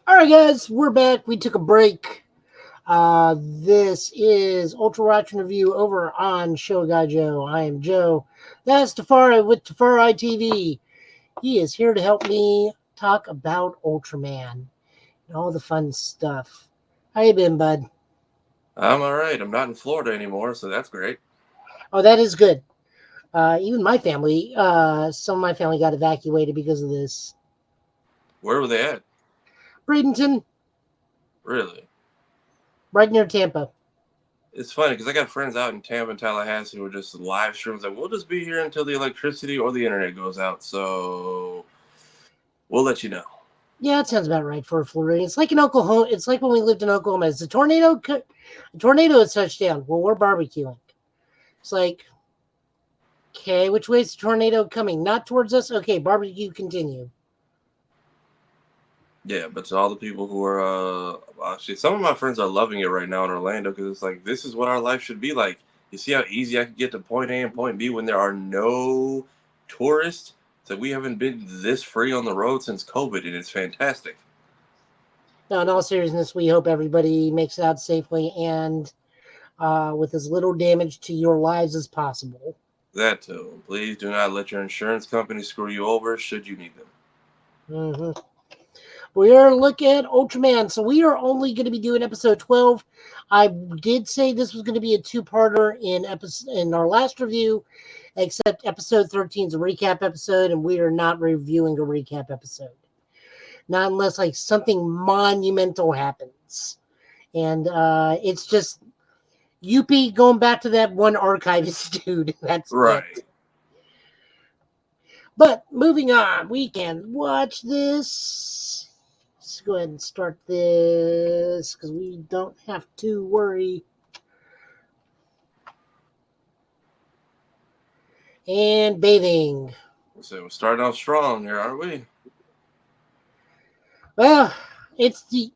All right, guys, we're back. We took a break. This is Ultra Watch Review over on Show Guy Joe. I am Joe. That's Tafari with Tafari TV. He is here to help me talk about Ultraman and all the fun stuff. How you been, bud? I'm all right. I'm not in Florida anymore, so that's great. Oh, that is good. Even my family, some of my family got evacuated because of this. Where were they at? Bradenton, Really? right near Tampa. It's funny because I got friends out in Tampa and Tallahassee who are just live streams like, we'll just be here until the electricity or the internet goes out. So we'll let you know. Yeah, it sounds about right for a Florida. It's like in Oklahoma. It's like when we lived in Oklahoma. It's a tornado. A tornado has touched down. Well, we're barbecuing. It's like, okay, which way is the tornado coming? Not towards us. Okay, barbecue continue. Yeah, but to all the people who are, actually, some of my friends are loving it right now in Orlando because it's like, this is what our life should be like. You see how easy I can get to point A and point B when there are no tourists? So we haven't been this free on the road since COVID, and it's fantastic. Now, in all seriousness, we hope everybody makes it out safely and with as little damage to your lives as possible. That too. Please do not let your insurance company screw you over should you need them. hmm We are looking at Ultraman, so we are only going to be doing episode 12. I did say this was going to be a two-parter in our last review, except episode 13 is a recap episode, and we are not reviewing a recap episode. Not unless like something monumental happens. And it's just Yuppie going back to that one archivist dude. That's it. Right. But moving on, we can watch this. Let's go ahead and start this because we don't have to worry. And bathing. So we're starting off strong here, aren't we? Well, it's the.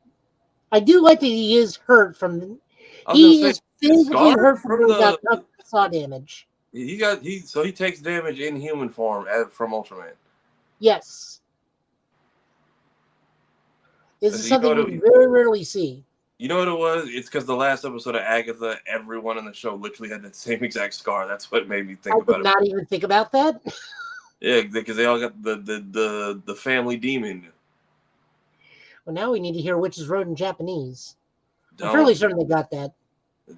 I do like that he is hurt from. I was gonna He say is it's physically scarred hurt from from where he got the saw damage. he takes damage in human form from Ultraman. Yes. This So is you know something we what very rarely see. you know what it was? It's because the last episode of Agatha, everyone on the show literally had the same exact scar. That's what made me I think did about it. not even think about that. Yeah, because they all got the family demon. Well, now we need to hear which is road in Japanese. I'm fairly Don't certain they got that.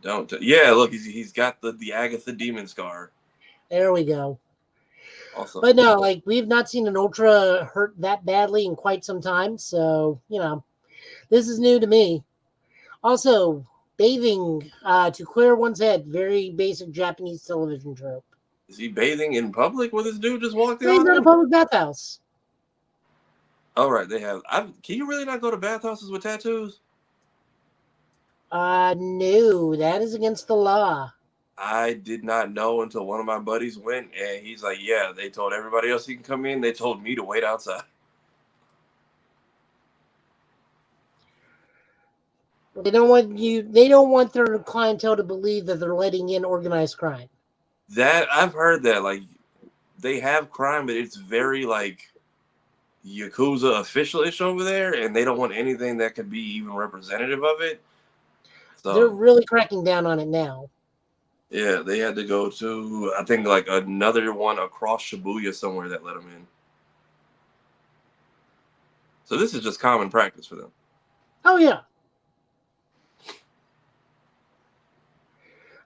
don't. Yeah, look, he's got the Agatha demon scar. There we go. Also, But no, like we've not seen an ultra hurt that badly in quite some time. So, this is new to me. Also, bathing to clear one's head, very basic Japanese television trope. is he bathing in public with this dude just walked in He's on not a him? public bathhouse. All right, they have. Can you really not go to bathhouses with tattoos? No, that is against the law. I did not know until one of my buddies went, and he's like, "Yeah, they told everybody else he can come in. They told me to wait outside." They don't want their clientele to believe that they're letting in organized crime. That I've heard that like they have crime, but it's very like yakuza official-ish over there, and they don't want anything that could be even representative of it. They're So really cracking down on it now. yeah, they had to go to I think like another one across Shibuya somewhere that let them in. So this is just common practice for them. Oh yeah.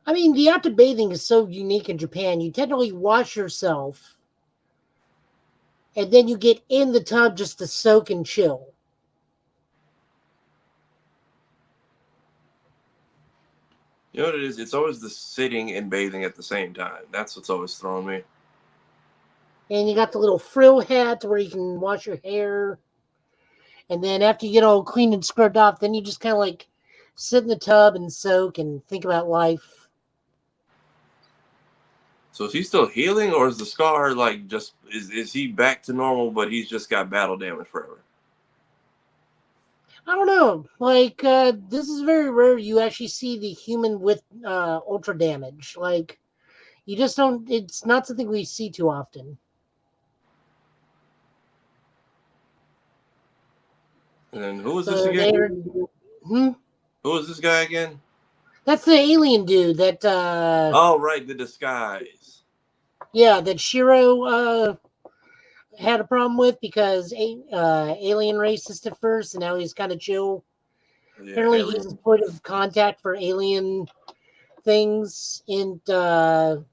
I mean, the act of bathing is so unique in Japan. You technically wash yourself and then you get in the tub just to soak and chill. You know what it is? It's always the sitting and bathing at the same time. That's what's always thrown me. And you got the little frill hat where you can wash your hair. And then after you get all cleaned and scrubbed off, then you just kind of like sit in the tub and soak and think about life. So is he still healing, or is the scar like just is he back to normal, but he's just got battle damage forever? I don't know. Like, this is very rare. You actually see the human with ultra damage. Like, you just don't, it's not something we see too often. And who is this So again? they're Who is this guy again? that's the alien dude that Oh, right, the disguise. that Shiro had a problem with because alien racist at first, and now he's kind of chill. Yeah, Apparently, alien. he's a point of contact for alien things in the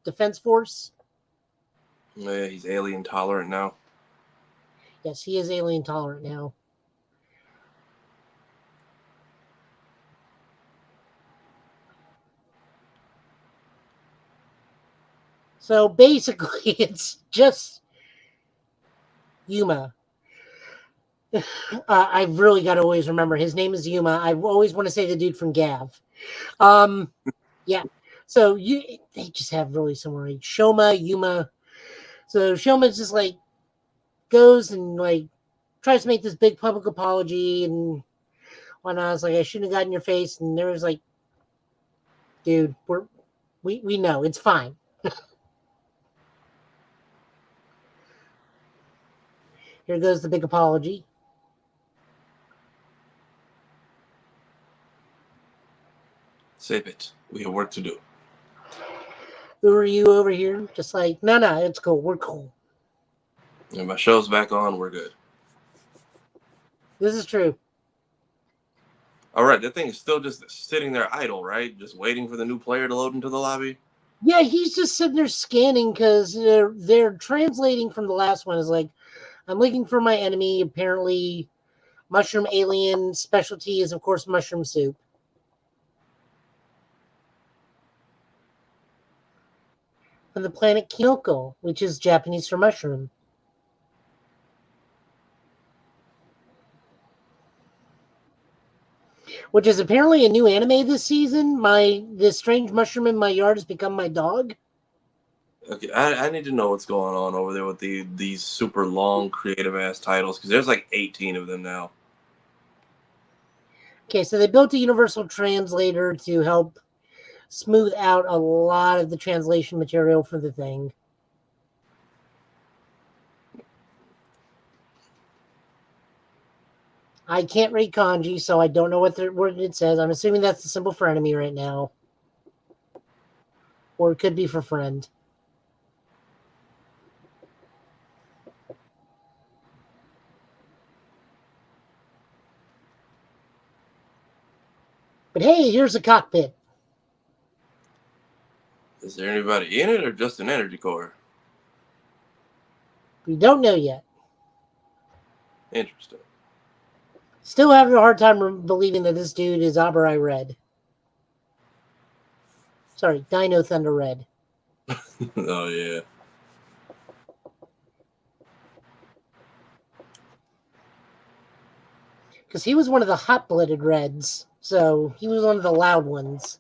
Defense Force. Yeah, he's alien tolerant now. Yes, he is alien tolerant now. So basically, it's just Yuma. I've really got to always remember his name is Yuma. I always want to say the dude from Gav. Yeah. So they just have really similar Shoma, Yuma. So Shoma's just like goes and like tries to make this big public apology and when I was like, I shouldn't have gotten your face, and there was like, dude, we know it's fine. Here goes the big apology. Save it. We have work to do. Who are you over here? Just like, no, it's cool. We're cool. And my show's back on. We're good. This is true. All right, that thing is still just sitting there idle, right? Just waiting for the new player to load into the lobby. Yeah, he's just sitting there scanning because they're translating from the last one. Is like, I'm looking for my enemy. Apparently, mushroom alien specialty is of course mushroom soup. On the planet Kyoko, which is Japanese for mushroom. Which is apparently a new anime this season. This strange mushroom in my yard has become my dog. Okay, I need to know what's going on over there with these super long creative ass titles because there's like 18 of them now. Okay, so they built a universal translator to help smooth out a lot of the translation material for the thing. I can't read kanji, so I don't know what it says. I'm assuming that's the symbol for enemy right now. Or it could be for friend. But hey, here's a cockpit. Is there anybody in it or just an energy core? We don't know yet. Interesting. Still having a hard time believing that this dude is Abarai Red. Sorry, Dino Thunder Red. Oh yeah. Because he was one of the hot-blooded Reds. So he was one of the loud ones.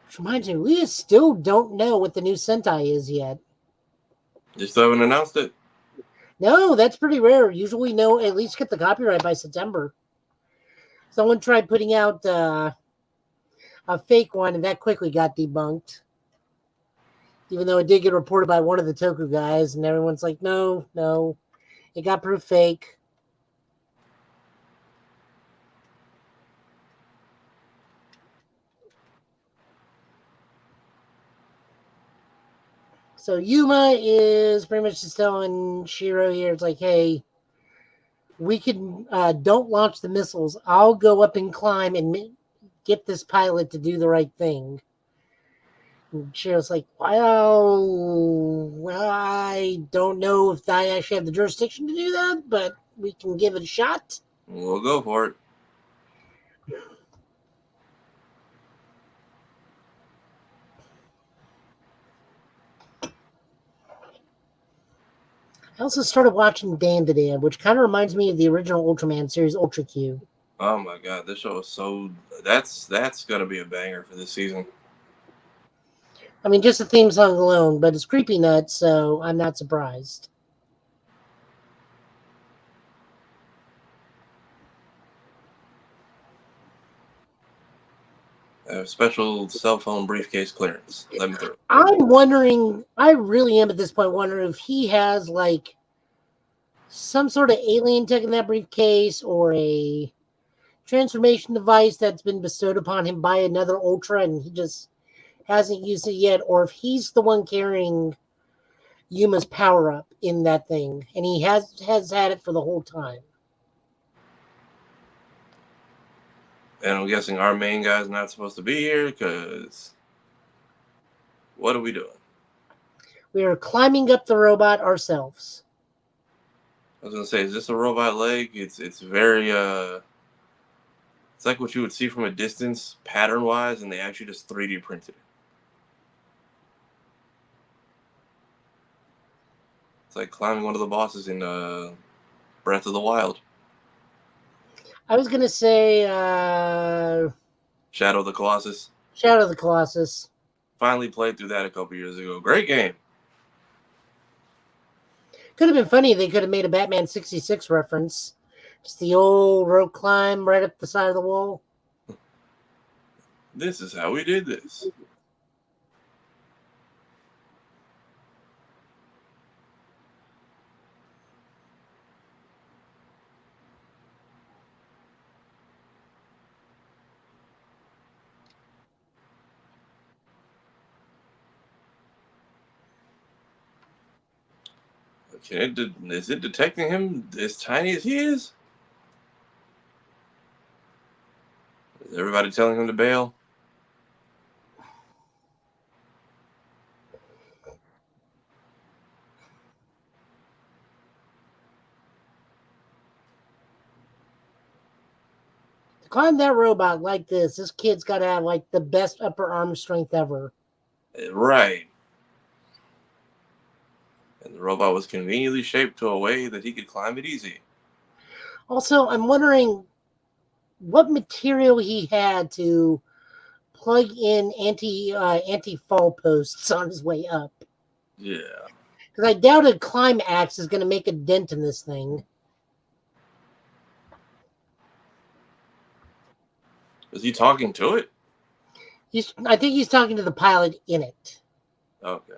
Which reminds me, we still don't know what the new Sentai is yet. They still haven't announced it? No, that's pretty rare. Usually know at least get the copyright by September. Someone tried putting out a fake one, and that quickly got debunked. Even though it did get reported by one of the Toku guys, and everyone's like, no, it got proof fake. So Yuma is pretty much just telling Shiro here, it's like, hey, we can don't launch the missiles. I'll go up and climb and get this pilot to do the right thing. And Shiro's like, well, I don't know if I actually have the jurisdiction to do that, but we can give it a shot. We'll go for it. I also started watching Dan today, which kind of reminds me of the original Ultraman series, Ultra Q. Oh my god, this show is so that's gonna be a banger for this season. I mean, just the theme song alone, but it's creepy nuts, so I'm not surprised. Special cell phone briefcase clearance. Let me through. I'm wondering, I really am at this point wondering if he has like some sort of alien tech in that briefcase or a transformation device that's been bestowed upon him by another Ultra and he just hasn't used it yet, or if he's the one carrying Yuma's power up in that thing and he has had it for the whole time. And I'm guessing our main guy's not supposed to be here because what are we doing? We are climbing up the robot ourselves. I was gonna say, is this a robot leg? It's very it's like what you would see from a distance, pattern wise, and they actually just 3D printed it. It's like climbing one of the bosses in Breath of the Wild, I was gonna say Shadow of the Colossus. Shadow of the Colossus. Finally played through that a couple years ago. Great game. Could have been funny. They could have made a Batman 66 reference. Just the old rope climb right up the side of the wall. This is how we did this. Okay, is it detecting him as tiny as he is? Is everybody telling him to bail? To climb that robot like this kid's got to have like the best upper arm strength ever. Right. And the robot was conveniently shaped to a way that he could climb it easy. Also, I'm wondering what material he had to plug in anti fall posts on his way up. Yeah. Because I doubt a climb axe is going to make a dent in this thing. Is he talking to it? I think he's talking to the pilot in it. Okay.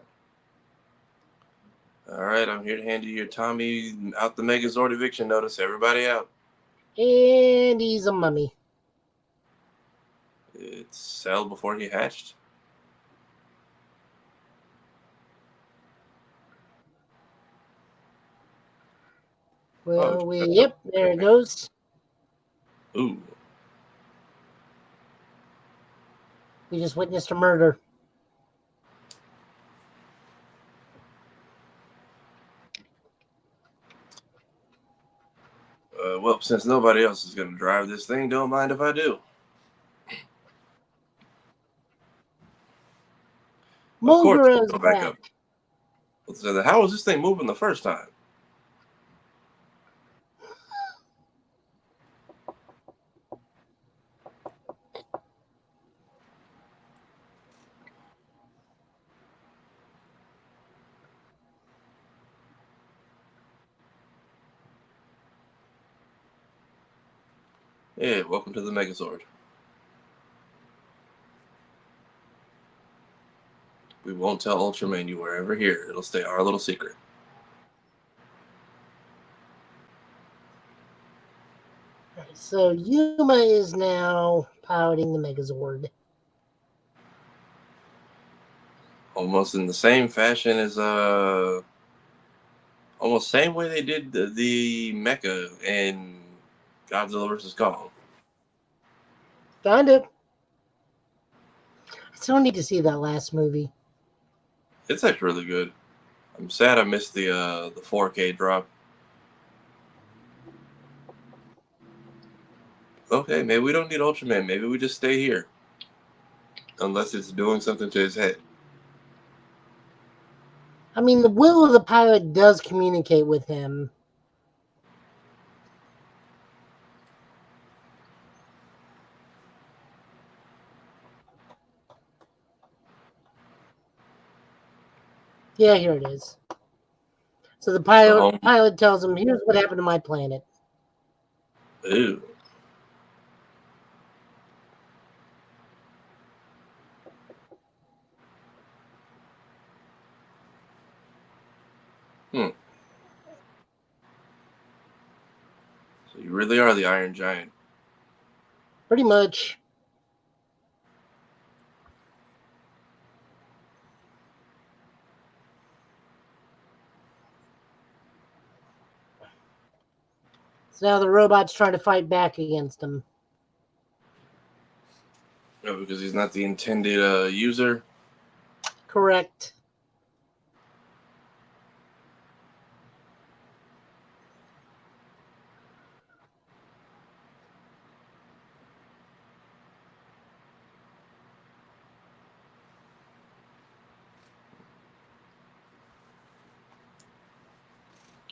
All right, I'm here to hand you your Tommy out the Megazord eviction notice. Everybody out. And he's a mummy. It's Cell before he hatched. Well, yep, there it goes. Ooh. We just witnessed a murder. Well, since nobody else is going to drive this thing, don't mind if I do. Of course, Mulgre's go back back. up. So how was this thing moving the first time? Yeah, welcome to the Megazord. We won't tell Ultraman you were ever here. It'll stay our little secret. So Yuma is now piloting the Megazord. Almost in the same fashion as almost same way they did the mecha in Godzilla vs. Kong. Kind of. I still need to see that last movie. It's actually really good. I'm sad I missed the 4K drop. Okay, maybe we don't need Ultraman. Maybe we just stay here. Unless it's doing something to his head. I mean, the will of the pilot does communicate with him. Yeah, here it is. So the pilot tells him, "Here's what happened to my planet." Ew. Hmm. So you really are the Iron Giant. Pretty much. So now the robot's trying to fight back against him. Oh, because he's not the intended user. Correct.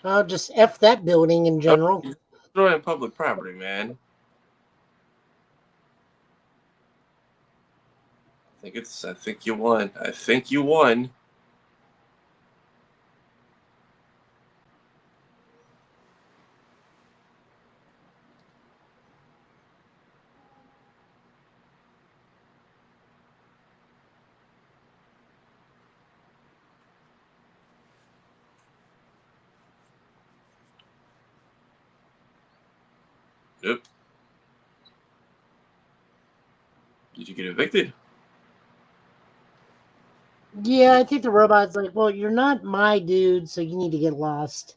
I'll just F that building in general. You're destroying public property, man. I think you won. I think you won. Yep. Did you get evicted? Yeah, I think the robot's like, well, you're not my dude, so you need to get lost.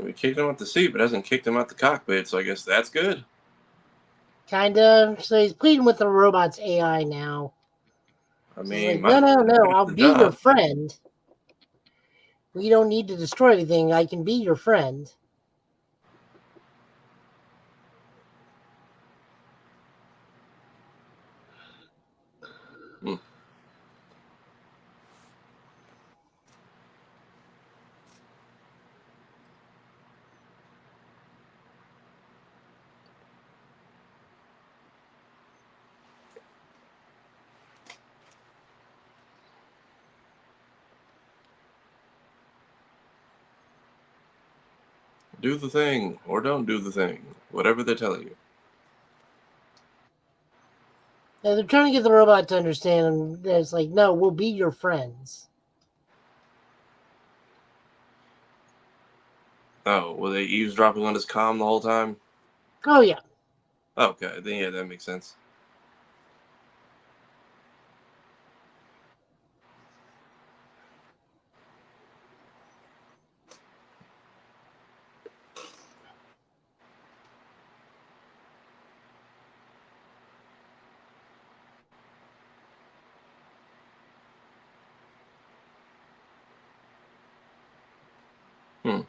We kicked him out the seat, but hasn't kicked him out the cockpit, so I guess that's good. Kind of. So he's pleading with the robot's AI now. I So he's mean, like, no, I'll the be your job. friend. We don't need to destroy anything. I can be your friend. Hmm. Do the thing, or don't do the thing. Whatever they're telling you. Now they're trying to get the robot to understand. That it's like, no, we'll be your friends. Oh, were they eavesdropping on his comm the whole time? Oh, yeah. Okay, then yeah, that makes sense. Hmm.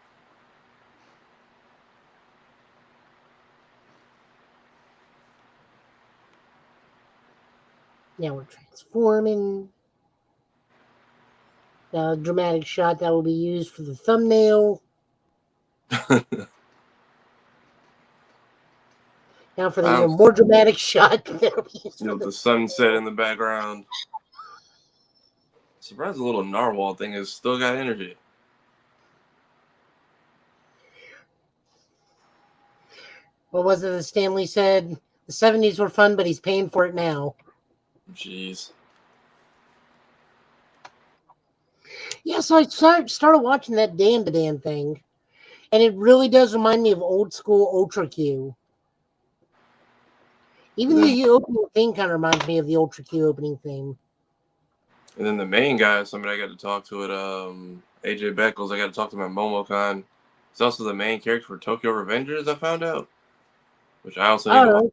Now we're transforming. Now, a dramatic shot that will be used for the thumbnail. Now for the even more dramatic shot that'll be used for The sunset in the background. Surprised the little narwhal thing has still got energy. What was it that Stanley said? The 70s were fun, but he's paying for it now. Jeez. Yeah, so I started watching that Dan to Dan thing, and it really does remind me of old school Ultra Q. Even the opening theme kind of reminds me of the Ultra Q opening theme. And then the main guy, somebody I got to talk to at AJ Beckles, I got to talk to him at MomoCon. He's also the main character for Tokyo Revengers, I found out. Which I also need to watch.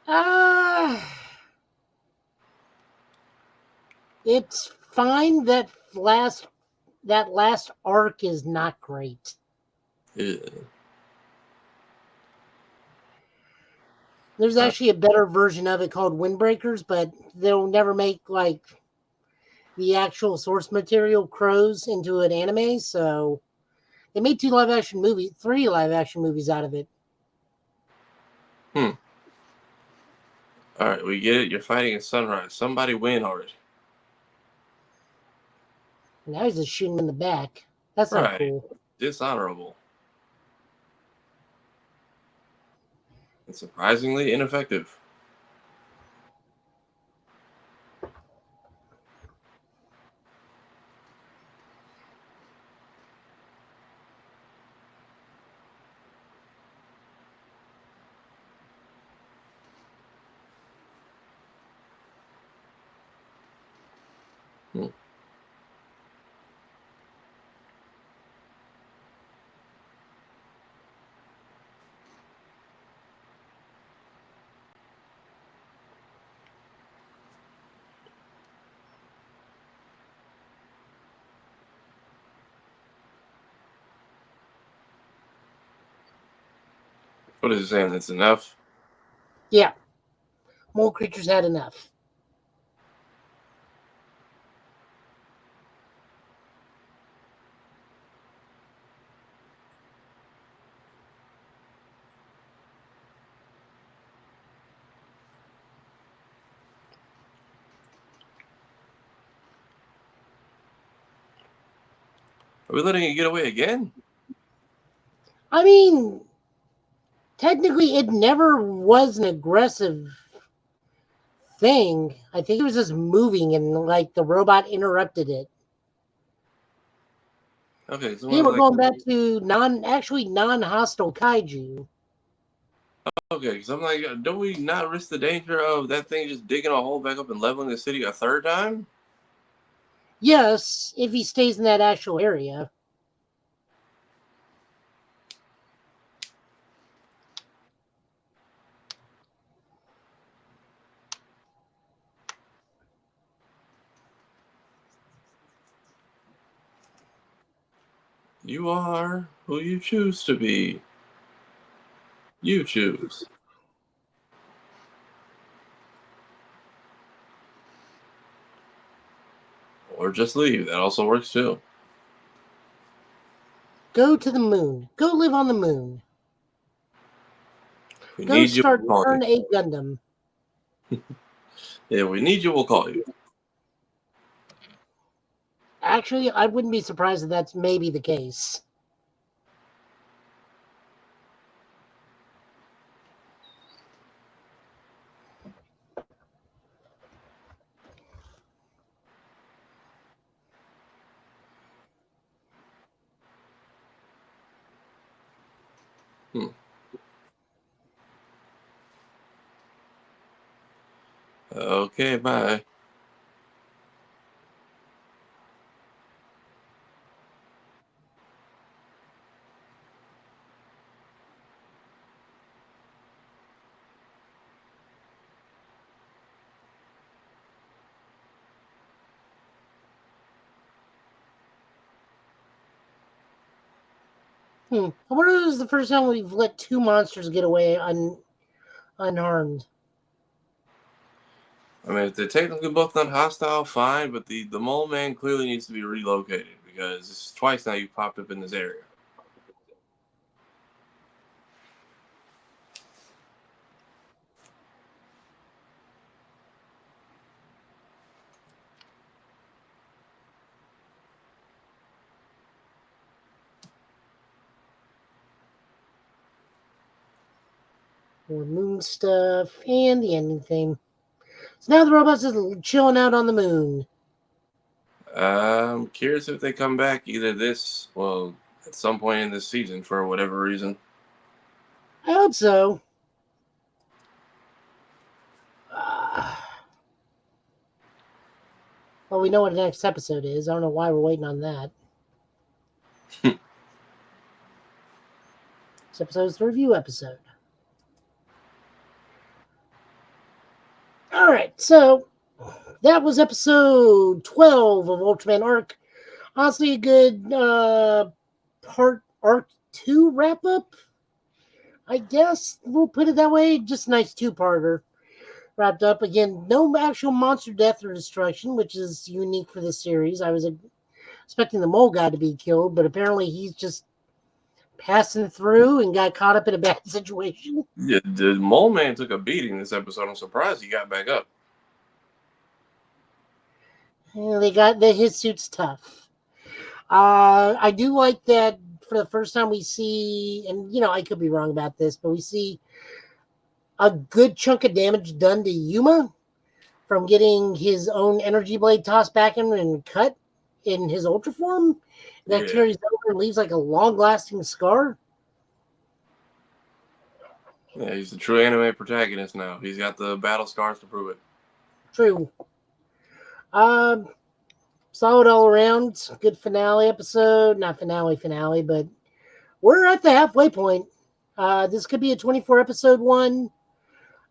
Okay. It's fine. That last arc is not great. Yeah. There's actually a better version of it called Windbreakers, but they'll never make like the actual source material Crows into an anime, so they made 3 live action movies out of it. All right, we get it. You're fighting at sunrise. Somebody win already. Now he's just shooting him in the back. That's not Right. cool. Dishonorable. And surprisingly ineffective. What is it saying? That's enough? Yeah. Mole creatures had enough. Are we letting it get away again? I mean, technically, it never was an aggressive thing. I think it was just moving, and like the robot interrupted it. Okay, so Yeah, we're like, going back to non-hostile kaiju. okay, because I'm like, don't we not risk the danger of that thing just digging a hole back up and leveling the city a third time? Yes, if he stays in that actual area. You are who you choose to be. You choose. Or just leave. That also works too. Go to the moon. Go live on the moon. If we Go need you, start we'll call Turn you. 8 Gundam. Yeah, we need you, we'll call you. Actually, I wouldn't be surprised if that's maybe the case. Okay, bye. I wonder if this is the first time we've let two monsters get away unharmed. I mean, if they're technically both not hostile, fine, but the mole man clearly needs to be relocated because this is twice now you've popped up in this area. More moon stuff and the ending theme. So now the robot's just chilling out on the moon. I'm curious if they come back either at some point in this season for whatever reason. I hope so. Well, we know what the next episode is. I don't know why we're waiting on that. This episode's the review episode. All right, so that was episode 12 of Ultraman Arc. Honestly, a good part Arc 2 wrap up. I guess we'll put it that way. Just a nice two-parter wrapped up. Again, no actual monster death or destruction, which is unique for this series. I was expecting the mole guy to be killed, but apparently he's just passing through and got caught up in a bad situation. Yeah, the mole man took a beating this episode. I'm surprised he got back up. And they got that his suit's tough. I do like that for the first time we see, and I could be wrong about this, but we see a good chunk of damage done to Yuma from getting his own energy blade tossed back in and cut in his ultra form. That Yeah. carries over and leaves like a long lasting scar. Yeah, he's the true anime protagonist now. He's got the battle scars to prove it. True. Um, Solid all around. Good finale episode. Not finale, but we're at the halfway point. This could be a 24 episode one.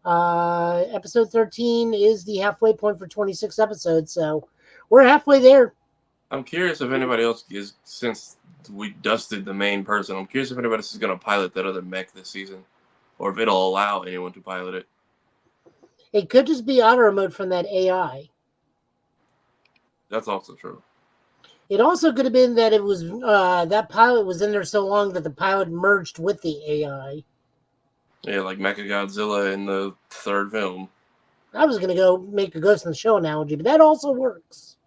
Episode 13 is the halfway point for 26 episodes, so we're halfway there. I'm curious if anybody else is, since we dusted the main person, I'm curious if anybody else is going to pilot that other mech this season, or if it'll allow anyone to pilot it. It could just be auto remote from that AI. That's also true. It also could have been that it was that pilot was in there so long that the pilot merged with the AI. Yeah, like Mechagodzilla in the third film. I was going to go make a Ghost in the Shell analogy, but that also works.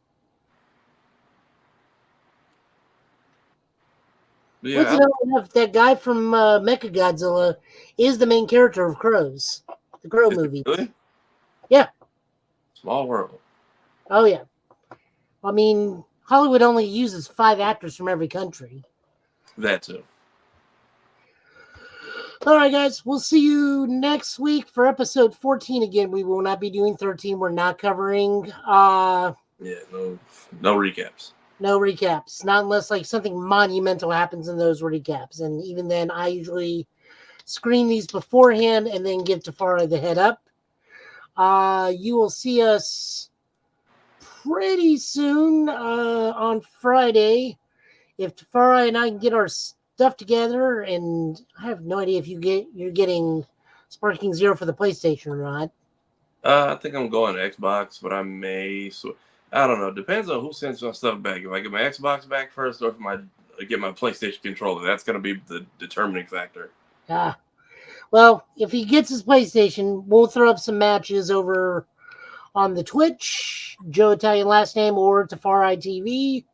Yeah, Enough, that guy from Mechagodzilla is the main character of Crows, the Crow movie. Really? Yeah. Small world. Oh, yeah. I mean, Hollywood only uses 5 actors from every country. That too. All right, guys. We'll see you next week for episode 14 again. We will not be doing 13. We're not covering. Yeah, no recaps. No recaps. Not unless like something monumental happens in those recaps. And even then, I usually screen these beforehand and then give Tafara the head up. You will see us pretty soon on Friday. If Tafara and I can get our stuff together, and I have no idea if you're getting Sparking Zero for the PlayStation or not. I think I'm going Xbox, but I may. I don't know. Depends on who sends my stuff back. If I get my Xbox back first, or if I get my PlayStation controller, that's going to be the determining factor. Well, if he gets his PlayStation, we'll throw up some matches over on the Twitch, Joe Italian last name, or Tafari TV.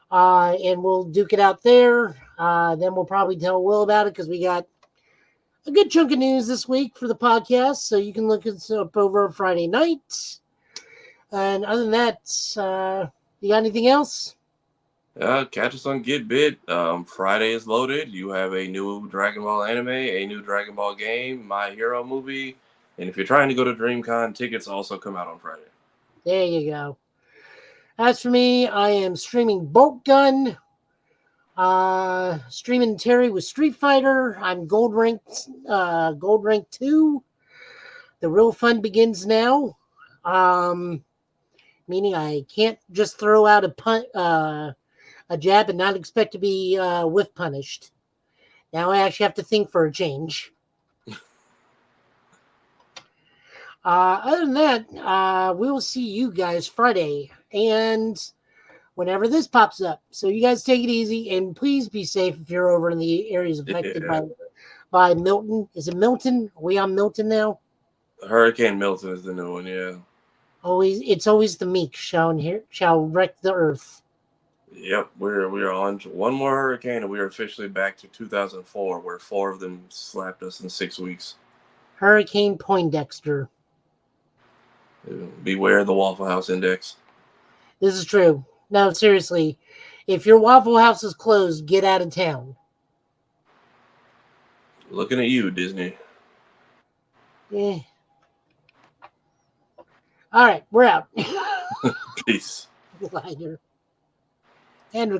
And we'll duke it out there. Then we'll probably tell Will about it because we got a good chunk of news this week for the podcast. So you can look it up over Friday night. And other than that, you got anything else? Catch us on Get Bit. Friday is loaded. You have a new Dragon Ball anime, a new Dragon Ball game, My Hero movie, and if you're trying to go to DreamCon, tickets also come out on Friday. There you go. As for me, I am streaming Bolt Gun. Streaming Terry with Street Fighter. I'm gold ranked 2. The real fun begins now. Meaning I can't just throw out a jab and not expect to be whiff punished. Now I actually have to think for a change. Other than that, we will see you guys Friday and whenever this pops up. So you guys take it easy and please be safe if you're over in the areas affected by Milton. Is it Milton? Are we on Milton now? Hurricane Milton is the new one, yeah. It's always the meek shall wreck the earth. Yep, we're on one more hurricane, and we are officially back to 2004, where 4 of them slapped us in 6 weeks. Hurricane Poindexter. Beware the Waffle House Index. This is true. No, seriously, if your Waffle House is closed, get out of town. Looking at you, Disney. Yeah. All right, we're out. Peace. Liar. And